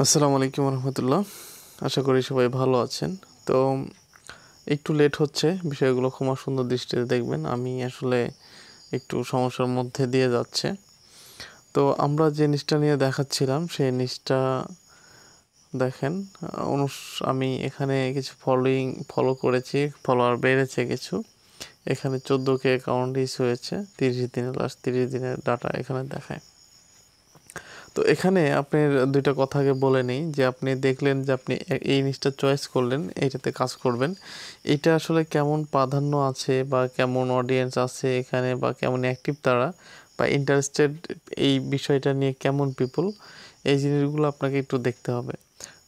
আসসালামু আলাইকুম রহমতুল্লাহ। আশা করি সবাই ভালো আছেন। তো একটু লেট হচ্ছে, বিষয়গুলো ক্ষমা সুন্দর দৃষ্টিতে দেখবেন। আমি আসলে একটু সমস্যার মধ্যে দিয়ে যাচ্ছে। তো আমরা যে নিচটা নিয়ে দেখাচ্ছিলাম সেই নিচটা দেখেন। আমি এখানে কিছু ফলো করেছি, ফলোয়ার বেড়েছে কিছু। এখানে 14K অ্যাকাউন্ট ইস্যু হয়েছে, 30 দিনের লাস্ট 30 দিনের ডাটা এখানে দেখায়। তো এখানে আপনার দুইটা কথা আগে বলে নিই যে আপনি দেখলেন যে আপনি এই জিনিসটা চয়েস করলেন, এইটাতে কাজ করবেন। এটা আসলে কেমন প্রাধান্য আছে বা কেমন অডিয়েন্স আছে এখানে, বা কেমন অ্যাক্টিভ তারা, বা ইন্টারেস্টেড এই বিষয়টা নিয়ে কেমন পিপল, এই জিনিসগুলো আপনাকে একটু দেখতে হবে।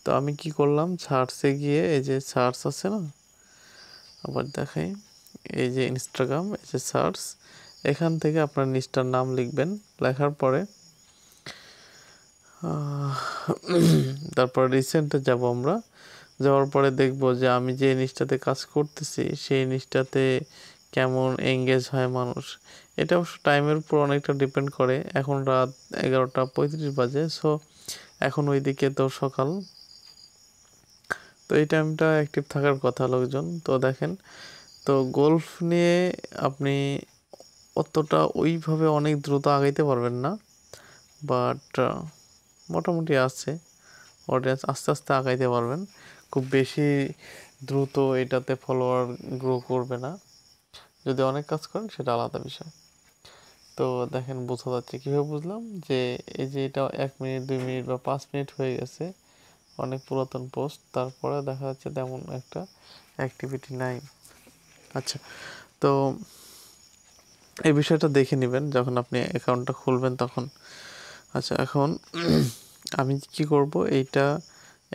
তো আমি কি করলাম, সার্চে গিয়ে এই যে সার্চ আছে না, আবার দেখাই, এই যে ইনস্টাগ্রাম, এই যে সার্চ, এখান থেকে আপনার নিচটার নাম লিখবেন। লেখার পরে তারপর রিসেন্টে যাব আমরা। যাওয়ার পরে দেখব যে আমি যে নিচটাতে কাজ করতেছি সেই নিচটাতে কেমন এঙ্গেজ হয় মানুষ। এটা অবশ্য টাইমের উপর অনেকটা ডিপেন্ড করে। এখন রাত 11:35 বাজে, সো এখন ওইদিকে তো সকাল। তো এই টাইমটা অ্যাক্টিভ থাকার কথা লোকজন। তো দেখেন, তো গোল্ফ নিয়ে আপনি অতটা ওইভাবে অনেক দ্রুত আগাইতে পারবেন না, বাট মোটামুটি আছে অডিয়েন্স, আস্তে আস্তে আগাইতে পারবেন। খুব বেশি দ্রুত এটাতে ফলোয়ার গ্রো করবে না। যদি অনেক কাজ করেন সেটা আলাদা বিষয়। তো দেখেন, বোঝা যাচ্ছে। কীভাবে বুঝলাম যে এই যে এটা 1 মিনিট 2 মিনিট বা 5 মিনিট হয়ে গেছে, অনেক পুরাতন পোস্ট, তারপরে দেখা যাচ্ছে তেমন একটা অ্যাক্টিভিটি নাই। আচ্ছা, তো এই বিষয়টা দেখে নেবেন যখন আপনি অ্যাকাউন্টটা খুলবেন তখন। আচ্ছা, এখন আমি কি করব, এইটা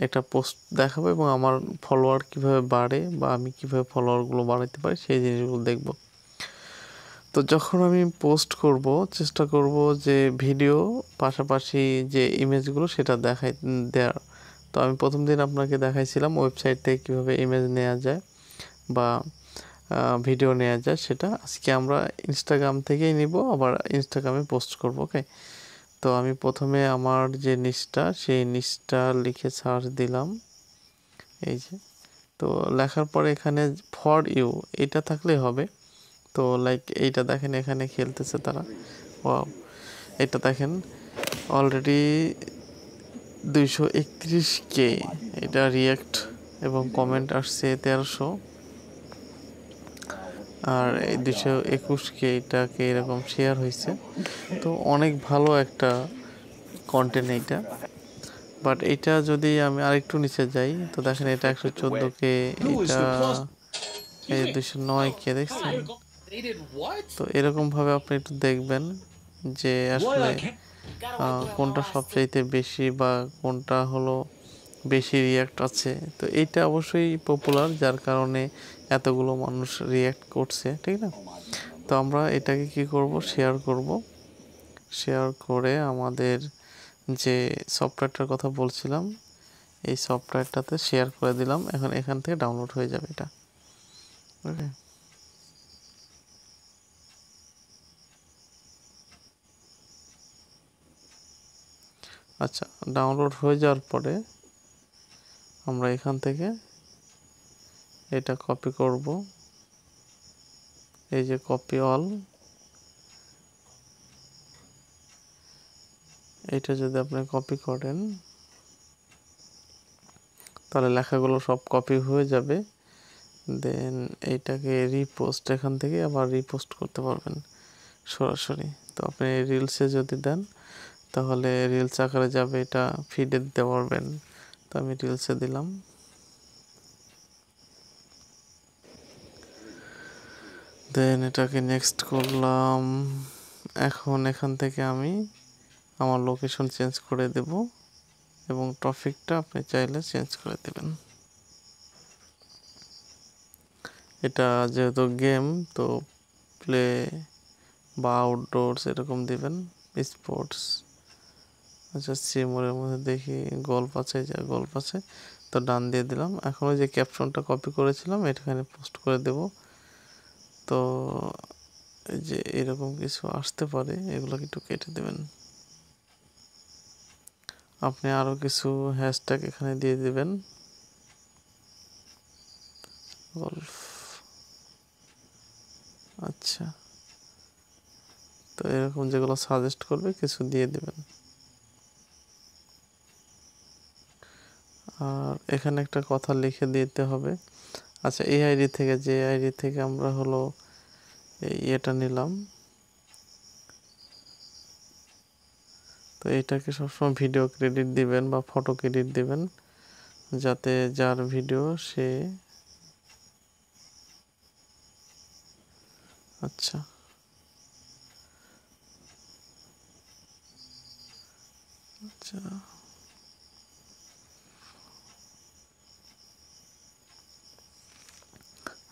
একটা পোস্ট দেখাবো এবং আমার ফলোয়ার কিভাবে বাড়ে বা আমি কিভাবে ফলোয়ারগুলো বাড়াতে পারি সেই জিনিসগুলো দেখব। তো যখন আমি পোস্ট করব, চেষ্টা করব যে ভিডিও পাশাপাশি যে ইমেজগুলো সেটা দেওয়ার। তো আমি প্রথম দিন আপনাকে দেখাইছিলাম ওয়েবসাইট থেকে কীভাবে ইমেজ নেওয়া যায় বা ভিডিও নেওয়া যায়, সেটা আজকে আমরা ইনস্টাগ্রাম থেকেই নিব, আবার ইনস্টাগ্রামে পোস্ট করব। ওকে, তো আমি প্রথমে আমার যে নিচটা সেই নিচটা লিখে সার্চ দিলাম। এই যে, তো লেখার পরে এখানে ফর ইউ এটা থাকলেই হবে। তো লাইক এইটা দেখেন, এখানে খেলতেছে তারা। ওয়াও, এটা দেখেন অলরেডি 231K এটা রিয়াক্ট এবং কমেন্ট আসছে 1300, আর এই 221K এটাকে এরকম শেয়ার হয়েছে। তো অনেক ভালো একটা কন্টেন্ট এইটা। বাট এটা যদি আমি আরেকটু নিচে যাই, তো দেখেন এটা 114K, এটা এই 209K, দেখছেন? তো এরকমভাবে আপনি একটু দেখবেন যে আসলে কোনটা সবচাইতে বেশি বা কোনটা হলো বেশি রিয়াক্ট আছে। তো এইটা অবশ্যই পপুলার, যার কারণে এতগুলো মানুষ রিয়াক্ট করছে, ঠিক না? তো আমরা এটাকে কি করব, শেয়ার করব। শেয়ার করে আমাদের যে সফটওয়্যারটার কথা বলছিলাম এই সফটওয়্যারটাতে শেয়ার করে দিলাম। এখন এখান থেকে ডাউনলোড হয়ে যাবে এটা। ওকে, আচ্ছা, ডাউনলোড হয়ে যাওয়ার পরে আমরা এখান থেকে এটা কপি করব। এই যে কপি অল, এটা যদি আপনি কপি করেন তাহলে লেখাগুলো সব কপি হয়ে যাবে। দেন এইটাকে রিপোস্ট, এখান থেকে আবার রিপোস্ট করতে পারবেন সরাসরি। তো আপনি রিলসে যদি দেন তাহলে রিলস আকারে যাবে, এটা ফিডে দিতে পারবেন। তো আমি রিলসে দিলাম। দেন এটাকে নেক্সট করলাম। এখন এখান থেকে আমি আমার লোকেশন চেঞ্জ করে দেব এবং টপিকটা আপনি চাইলে চেঞ্জ করে দেবেন। এটা যেহেতু গেম, তো প্লে বা আউটডোরস এরকম দিবেন, স্পোর্টস। আচ্ছা, সিমোরের মধ্যে দেখি গল্প আছে, যা গল্প আছে, তো ডান দিয়ে দিলাম। এখন ওই যে ক্যাপশনটা কপি করেছিলাম এখানে পোস্ট করে দেব। তো এই যে এরকম কিছু আসতে পারে, এগুলো একটু কেটে দেবেন। আপনি আরও কিছু হ্যাশট্যাগ এখানে দিয়ে দিবেন, গল্ফ। আচ্ছা, তো এরকম যেগুলো সাজেস্ট করবে কিছু দিয়ে দিবেন। আর এখানে একটা কথা লিখে দিতে হবে। আচ্ছা, এই আইডি থেকে, যে আইডি থেকে আমরা হলো এটা নিলাম, তো এইটাকে সবসময় ভিডিও ক্রেডিট দিবেন বা ফটো ক্রেডিট দিবেন, যাতে যার ভিডিও সে, আচ্ছা আচ্ছা,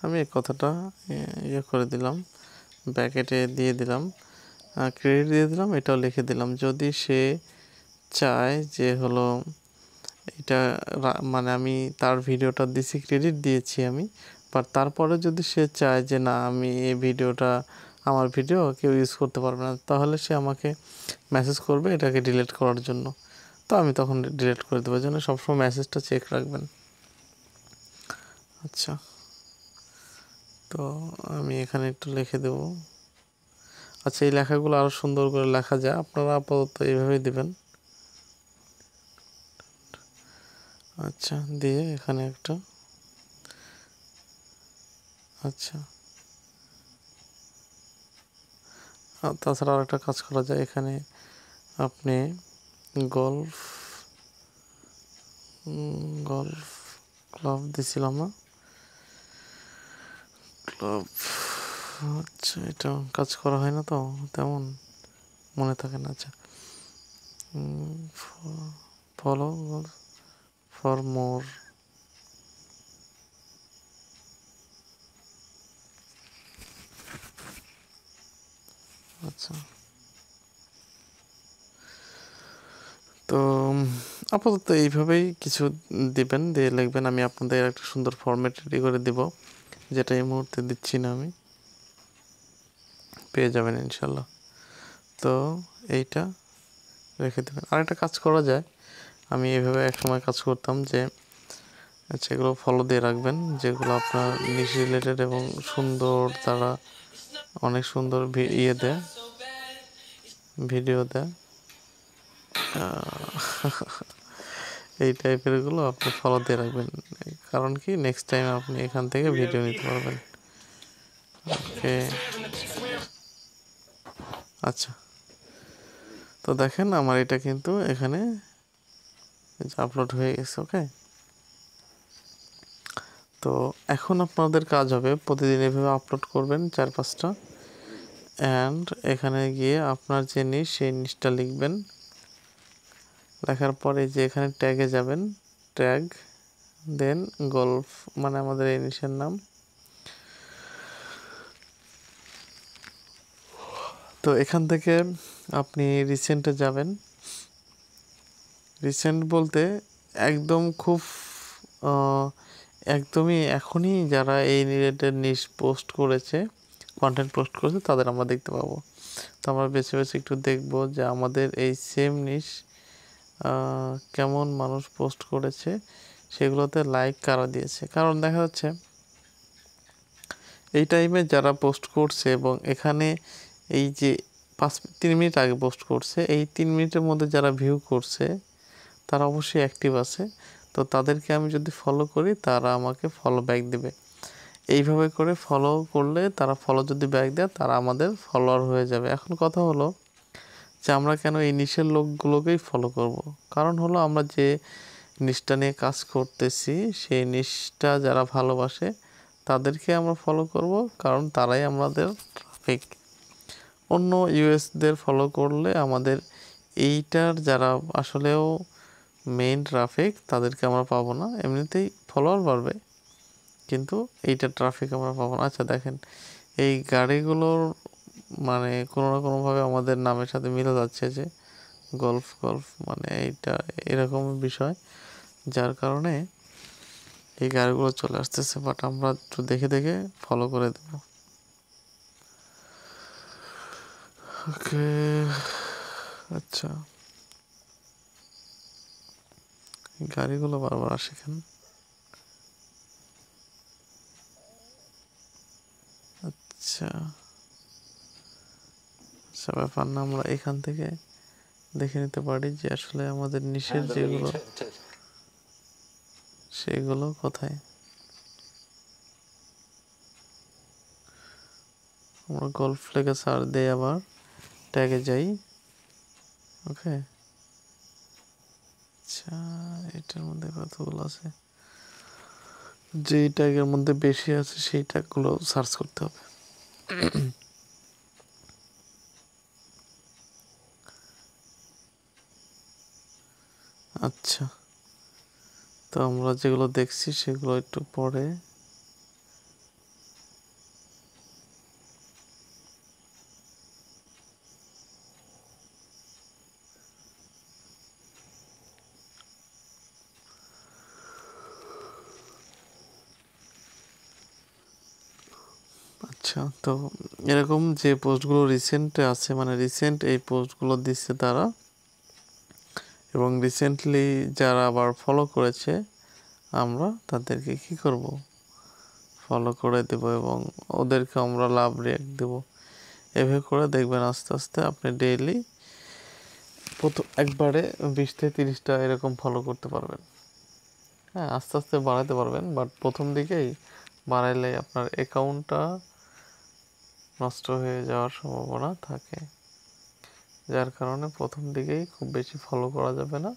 আমি এই কথাটা ইয়ে করে দিলাম, ব্র্যাকেটে দিয়ে দিলাম, ক্রেডিট দিয়ে দিলাম, এটাও লিখে দিলাম। যদি সে চায় যে হলো এটা মানে আমি তার ভিডিওটা দিছি, ক্রেডিট দিয়েছি আমি, বাট তারপরে যদি সে চায় যে না আমি এই ভিডিওটা, আমার ভিডিও কেউ ইউজ করতে পারবে না, তাহলে সে আমাকে মেসেজ করবে এটাকে ডিলিট করার জন্য। তো আমি তখন ডিলিট করে দেবো, জন্য সবসময় মেসেজটা চেক রাখবেন। আচ্ছা, তো আমি এখানে একটু লিখে দেব। আচ্ছা, এই লেখাগুলো আরও সুন্দর করে লেখা যায়, আপনারা আপাতত এইভাবেই দেবেন। আচ্ছা, দিয়ে এখানে একটা, আচ্ছা, তাছাড়া আর একটা কাজ করা যায়, এখানে আপনি গল্ফ গল্ফ ক্লাব দিছিলাম না, ক্লাব। আচ্ছা, এটা কাজ করা হয় না তো তেমন, মনে থাকে না। আচ্ছা, ফলো ফর মোর, আচ্ছা। তো আপাতত এইভাবেই কিছু দিবেন, দিয়ে লিখবেন। আমি আপনাদের একটা সুন্দর ফরম্যাট রেডি করে দিব, যেটা এই মুহূর্তে দিচ্ছি না, আমি পেয়ে যাবেন ইনশাল্লাহ। তো এইটা রেখে দেবেন। আরেকটা কাজ করা যায়, আমি এইভাবে একসময় কাজ করতাম যে, আচ্ছা, এগুলো ফলো দিয়ে রাখবেন যেগুলো আপনার নিশ রিলেটেড এবং সুন্দর, তারা অনেক সুন্দর ইয়ে দেয়, ভিডিও দেয়, এই টাইপেরগুলো আপনি ফলো দিয়ে রাখবেন। কারণ কি, নেক্সট টাইম আপনি এখান থেকে ভিডিও নিতে পারবেন। ওকে, আচ্ছা, তো দেখেন আমার এটা কিন্তু এখানে আপলোড হয়ে গেছে। ওকে, তো এখন আপনাদের কাজ হবে প্রতিদিন এভাবে আপলোড করবেন 4-5টা, অ্যান্ড এখানে গিয়ে আপনার যে নিশ, সেই নিশটা লিখবেন। লেখার পরে যে এখানে ট্যাগে যাবেন, ট্যাগ, দেন গল্ফ, মানে আমাদের এই নিশের নাম। তো এখান থেকে আপনি রিসেন্টে যাবেন। রিসেন্ট বলতে একদম খুব একদমই এখনই যারা এই রিলেটেড নিশ পোস্ট করেছে, কন্টেন্ট পোস্ট করেছে, তাদের আমরা দেখতে পাবো। তো আমরা বেছে বেছে একটু দেখব যে আমাদের এই সেম নিশ কেমন মানুষ পোস্ট করেছে, সেগুলোতে লাইক কারা দিয়েছে। কারণ দেখা যাচ্ছে এই টাইমে যারা পোস্ট করছে এবং এখানে এই যে 3 মিনিট আগে পোস্ট করছে, এই 3 মিনিটের মধ্যে যারা ভিউ করছে তারা অবশ্যই অ্যাক্টিভ আছে। তো তাদেরকে আমি যদি ফলো করি, তারা আমাকে ফলো ব্যাক দেবে। এইভাবে করে ফলো করলে, তারা ফলো যদি ব্যাক দেয়, তারা আমাদের ফলোয়ার হয়ে যাবে। এখন কথা হলো যে আমরা কেন এই নিশের লোকগুলোকেই ফলো করব? কারণ হলো আমরা যে নিশটা নিয়ে কাজ করতেছি, সেই নিশটা যারা ভালোবাসে তাদেরকে আমরা ফলো করব, কারণ তারাই আমাদের ট্রাফিক। অন্য ইউএসদের ফলো করলে আমাদের এইটার যারা আসলেও মেইন ট্রাফিক, তাদেরকে আমরা পাবো না। এমনিতেই ফলোয়ার বাড়বে, কিন্তু এইটার ট্রাফিক আমরা পাবো না। আচ্ছা, দেখেন এই গাড়িগুলোর মানে কোনো না কোনোভাবে আমাদের নামের সাথে মিলে যাচ্ছে, যে গল্ফ গল্ফ, মানে এইটা এরকম বিষয়, যার কারণে এই গাড়িগুলো চলে আসতেছে। বাট আমরা একটু দেখে দেখে ফলো করে দেব। ওকে, আচ্ছা, গাড়িগুলো বারবার আসে কেন? আচ্ছা আচ্ছা, ব্যাপার না, আমরা এখান থেকে দেখে নিতে পারি যে আসলে আমাদের নিচের যেগুলো সেগুলো কোথায়। আমরা গল্ফ লেগে সার্চ দিয়ে আবার ট্যাগে যাই। ওকে, আচ্ছা এটার মধ্যে কতগুলো আছে, যেই ট্যাগের মধ্যে বেশি আছে সেই ট্যাগগুলো সার্চ করতে হবে। আচ্ছা, তো আমরা যেগুলো দেখছি সেগুলো একটু পরে। আচ্ছা, তো এরকম যে পোস্টগুলো রিসেন্টে আছে, মানে রিসেন্ট এই পোস্টগুলো দিচ্ছে তারা, এবং রিসেন্টলি যারা আবার ফলো করেছে আমরা তাদেরকে কি করব, ফলো করে দেব এবং ওদেরকে আমরা লাভ রিয়াক্ট দেব। এভাবে করে দেখবেন আস্তে আস্তে আপনি ডেইলি প্রথম একবারে 20 থেকে 30টা এরকম ফলো করতে পারবেন। হ্যাঁ, আস্তে আস্তে বাড়াতে পারবেন, বাট প্রথম দিকেই বাড়াইলে আপনার অ্যাকাউন্টটা নষ্ট হয়ে যাওয়ার সম্ভাবনা থাকে, যার কারণে প্রথম দিকেই খুব বেশি ফলো করা যাবে না,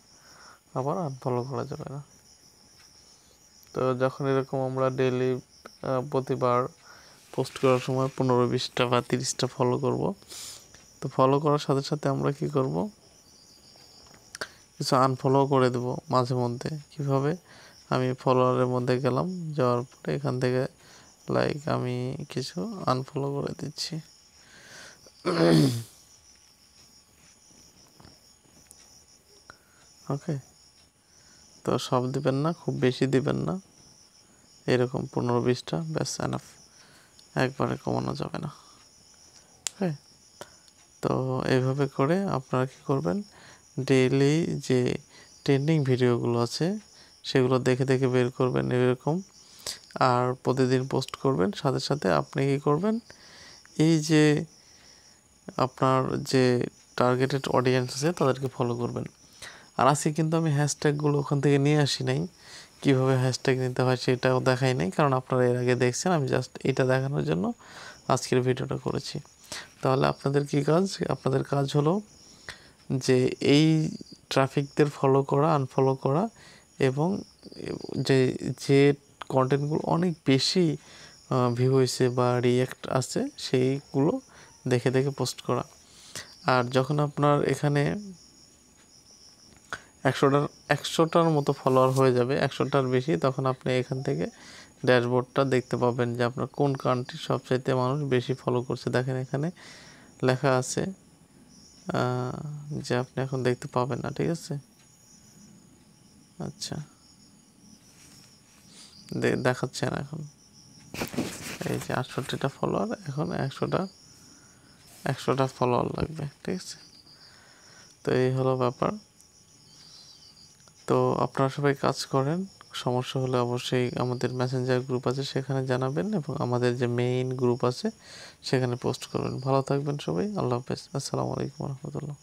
আবার আনফলো করা যাবে না। তো যখন এরকম আমরা ডেইলি প্রতিবার পোস্ট করার সময় 15-20টা বা 30টা ফলো করব, তো ফলো করার সাথে সাথে আমরা কি করব, কিছু আনফলো করে দেব মাঝে মধ্যে। কিভাবে, আমি ফলোয়ারের মধ্যে গেলাম, যাওয়ার পরে এখান থেকে লাইক আমি কিছু আনফলো করে দিচ্ছি। ওকে, তো সব দিবেন না, খুব বেশি দিবেন না, এরকম 15-20টা ব্যাস এনাফ, একবারে কমানো যাবে না। ওকে, তো এইভাবে করে আপনারা কী করবেন, ডেইলি যে ট্রেন্ডিং ভিডিওগুলো আছে সেগুলো দেখে দেখে বের করবেন এরকম, আর প্রতিদিন পোস্ট করবেন। সাথে সাথে আপনি কী করবেন, এই যে আপনার যে টার্গেটেড অডিয়েন্স আছে তাদেরকে ফলো করবেন। আর আজকে কিন্তু আমি হ্যাশট্যাগুলো ওখান থেকে নিয়ে আসি নাই, কীভাবে হ্যাশট্যাগ নিতে হয় সেটাও দেখাই নাই, কারণ আপনারা এর আগে দেখছেন। আমি জাস্ট এটা দেখানোর জন্য আজকের ভিডিওটা করেছি। তাহলে আপনাদের কী কাজ, আপনাদের কাজ হলো যে এই ট্রাফিকদের ফলো করা, আনফলো করা, এবং যে যে কন্টেন্টগুলো অনেক বেশি ভিউ হয়েছে বা রিঅ্যাক্ট আছে সেইগুলো দেখে দেখে পোস্ট করা। আর যখন আপনার এখানে 100টার মতো ফলোয়ার হয়ে যাবে, 100টার বেশি, তখন আপনি এখান থেকে ড্যাশবোর্ডটা দেখতে পাবেন যে আপনার কোন কান্ট্রির সবচাইতে মানুষ বেশি ফলো করছে। দেখেন এখানে লেখা আছে যে আপনি এখন দেখতে পাবেন না, ঠিক আছে। আচ্ছা, দেখাচ্ছে না এখন। এই যে 68টা ফলোয়ার, এখন 100টা ফলোয়ার লাগবে, ঠিক আছে। তো এই হলো ব্যাপার। তো আপনারা সবাই কাজ করেন, সমস্যা হলে অবশ্যই আমাদের মেসেঞ্জার গ্রুপ আছে সেখানে জানাবেন, এবং আমাদের যে মেইন গ্রুপ আছে সেখানে পোস্ট করবেন। ভালো থাকবেন সবাই, আল্লাহ হাফেজ, আসসালামু আলাইকুম রহমতুল্লাহ।